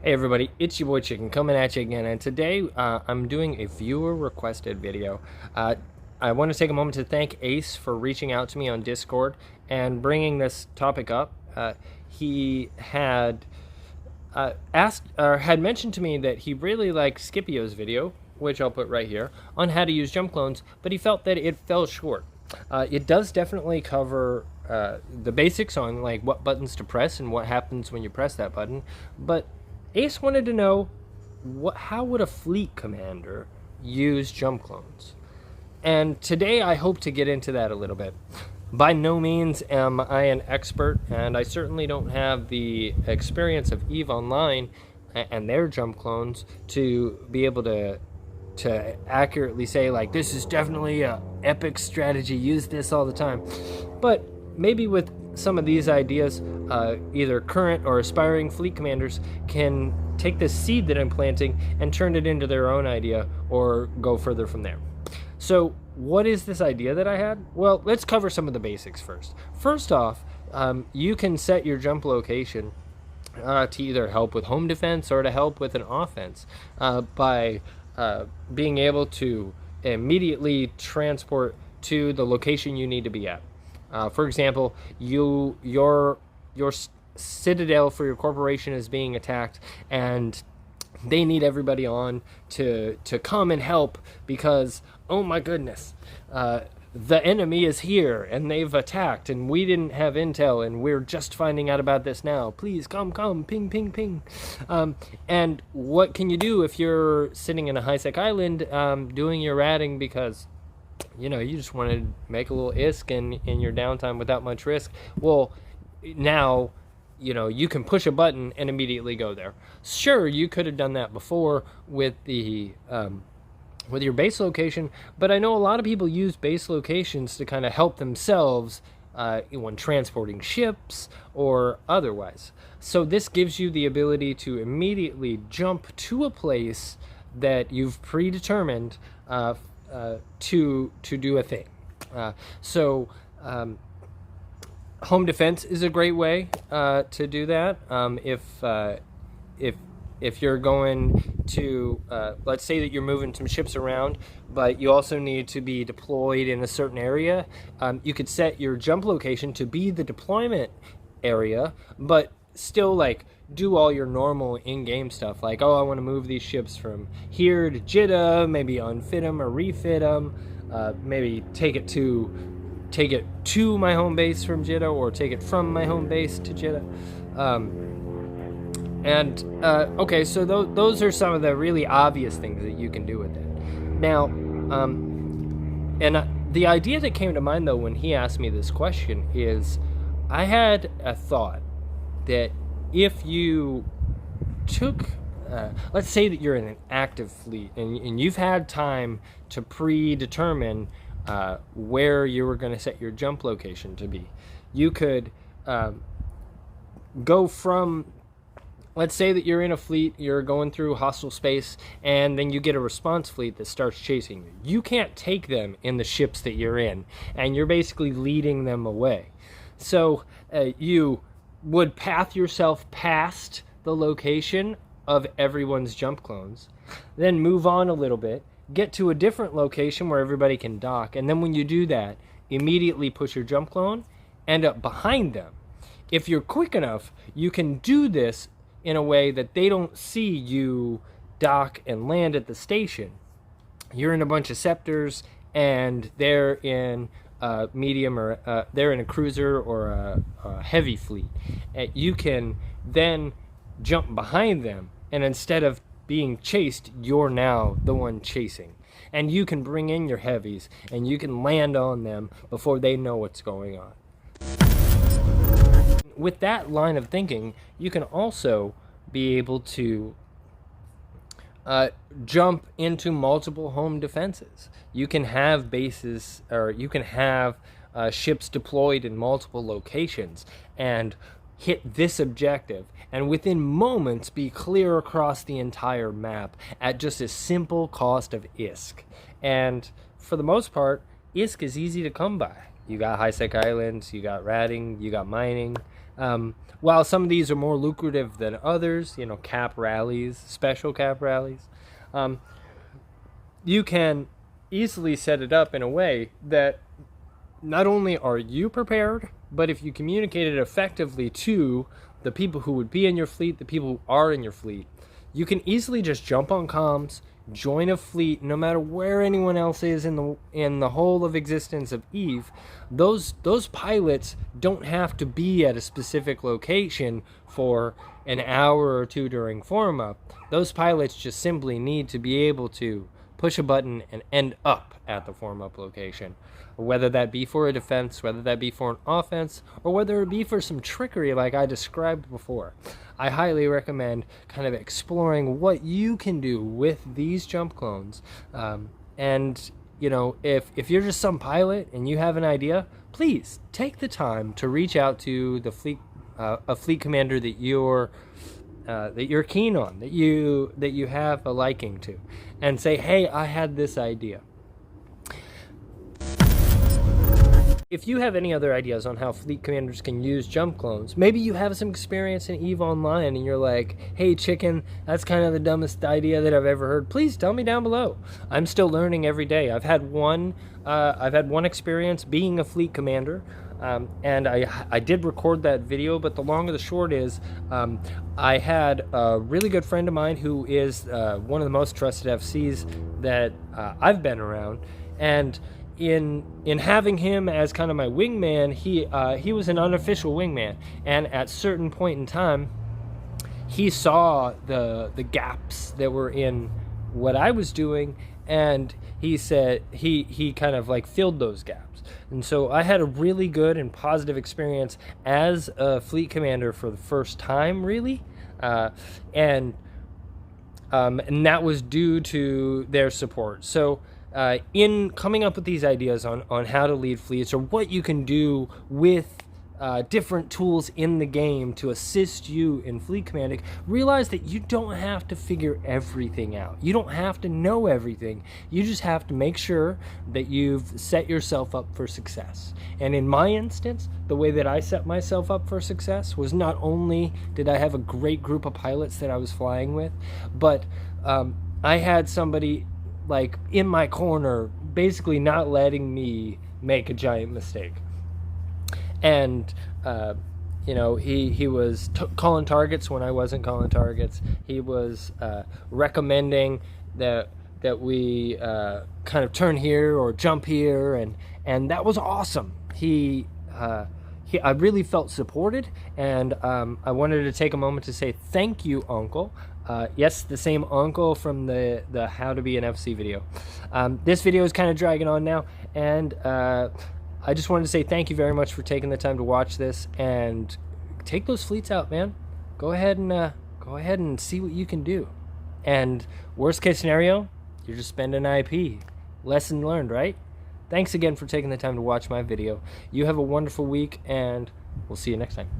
Hey everybody, it's your boy Chicken coming at you again, and today I'm doing a viewer requested video. I want to take a moment to thank Ace for reaching out to me on Discord and bringing this topic up. He had asked or had mentioned to me that he really liked Scipio's video, which I'll put right here, on how to use jump clones, but he felt that it fell short. It does definitely cover the basics on like what buttons to press and what happens when you press that button, but Ace wanted to know how would a fleet commander use jump clones? And today I hope to get into that a little bit. By no means am I an expert, and I certainly don't have the experience of EVE Online and their jump clones to be able to accurately say like this is definitely a epic strategy, use this all the time. But maybe with some of these ideas, either current or aspiring fleet commanders can take this seed that I'm planting and turn it into their own idea or go further from there. So what is this idea that I had? Well, let's cover some of the basics first. First off, you can set your jump location to either help with home defense or to help with an offense by being able to immediately transport to the location you need to be at. For example, your citadel for your corporation is being attacked, and they need everybody on to come and help because, oh my goodness, the enemy is here and they've attacked and we didn't have intel and we're just finding out about this now. Please come, ping, ping, ping. And what can you do if you're sitting in a high-sec island doing your ratting because you just want to make a little ISK in your downtime without much risk? Well, now, you can push a button and immediately go there. Sure, you could have done that before with the with your base location, but I know a lot of people use base locations to kind of help themselves when transporting ships or otherwise. So this gives you the ability to immediately jump to a place that you've predetermined to do a thing. Home defense is a great way to do that. If you're going to, let's say that you're moving some ships around, but you also need to be deployed in a certain area, you could set your jump location to be the deployment area, but still like do all your normal in-game stuff, like, oh, I want to move these ships from here to Jeddah, maybe unfit them or refit them, maybe take it to my home base from Jeddah, or take it from my home base to Jeddah. Okay, so those are some of the really obvious things that you can do with it. Now, the idea that came to mind, though, when he asked me this question is, I had a thought that if you took, let's say that you're in an active fleet and you've had time to predetermine where you were going to set your jump location to be, you could go from, let's say that you're in a fleet, you're going through hostile space, and then you get a response fleet that starts chasing you. You can't take them in the ships that you're in, and you're basically leading them away. So you would path yourself past the location of everyone's jump clones, then move on a little bit, get to a different location where everybody can dock, and then when you do that, immediately push your jump clone, end up behind them. If you're quick enough, you can do this in a way that they don't see you dock and land at the station. You're in a bunch of scepters, and they're in a medium, or they're in a cruiser or a heavy fleet. You can then jump behind them, and instead of being chased, you're now the one chasing. And you can bring in your heavies, and you can land on them before they know what's going on. With that line of thinking, you can also be able to jump into multiple home defenses. You can have bases, or you can have ships deployed in multiple locations and hit this objective, and within moments be clear across the entire map at just a simple cost of ISK. And for the most part, ISK is easy to come by. You got high-sec islands, you got ratting, you got mining. While some of these are more lucrative than others, you know, cap rallies, special cap rallies, you can easily set it up in a way that not only are you prepared, but if you communicate it effectively to the people who would be in your fleet, the people who are in your fleet, you can easily just jump on comms, join a fleet, no matter where anyone else is in the whole of existence of Eve. Those pilots don't have to be at a specific location for an hour or two during form up. Those pilots just simply need to be able to push a button and end up at the form up location, whether that be for a defense, whether that be for an offense, or whether it be for some trickery like I described before. I highly recommend kind of exploring what you can do with these jump clones. And you know, if you're just some pilot and you have an idea, please take the time to reach out to the fleet, a fleet commander that you're keen on, that you have a liking to, and say, hey, I had this idea. If you have any other ideas on how fleet commanders can use jump clones, maybe you have some experience in EVE Online and you're like, hey chicken, that's kind of the dumbest idea that I've ever heard, please tell me down below. I'm still learning every day. I've had one experience being a fleet commander, and I did record that video, but the long of the short is, I had a really good friend of mine who is one of the most trusted FCs that I've been around, and in having him as kind of my wingman, he was an unofficial wingman, and at certain point in time, he saw the gaps that were in what I was doing, and he said he kind of like filled those gaps. And so I had a really good and positive experience as a fleet commander for the first time, really, and that was due to their support. So in coming up with these ideas on how to lead fleets, or what you can do with different tools in the game to assist you in fleet commanding, realize that you don't have to figure everything out. You don't have to know everything. You just have to make sure that you've set yourself up for success. And in my instance, the way that I set myself up for success was not only did I have a great group of pilots that I was flying with, but I had somebody like in my corner, basically not letting me make a giant mistake. And you know, he was calling targets when I wasn't calling targets. He was recommending that we kind of turn here or jump here, and that was awesome. I really felt supported, and I wanted to take a moment to say thank you, Uncle. Yes, the same uncle from the How to Be an FC video. This video is kind of dragging on now, and I just wanted to say thank you very much for taking the time to watch this, and take those fleets out, man. Go ahead and see what you can do. And worst case scenario, you're just spending IP. Lesson learned, right? Thanks again for taking the time to watch my video. You have a wonderful week, and we'll see you next time.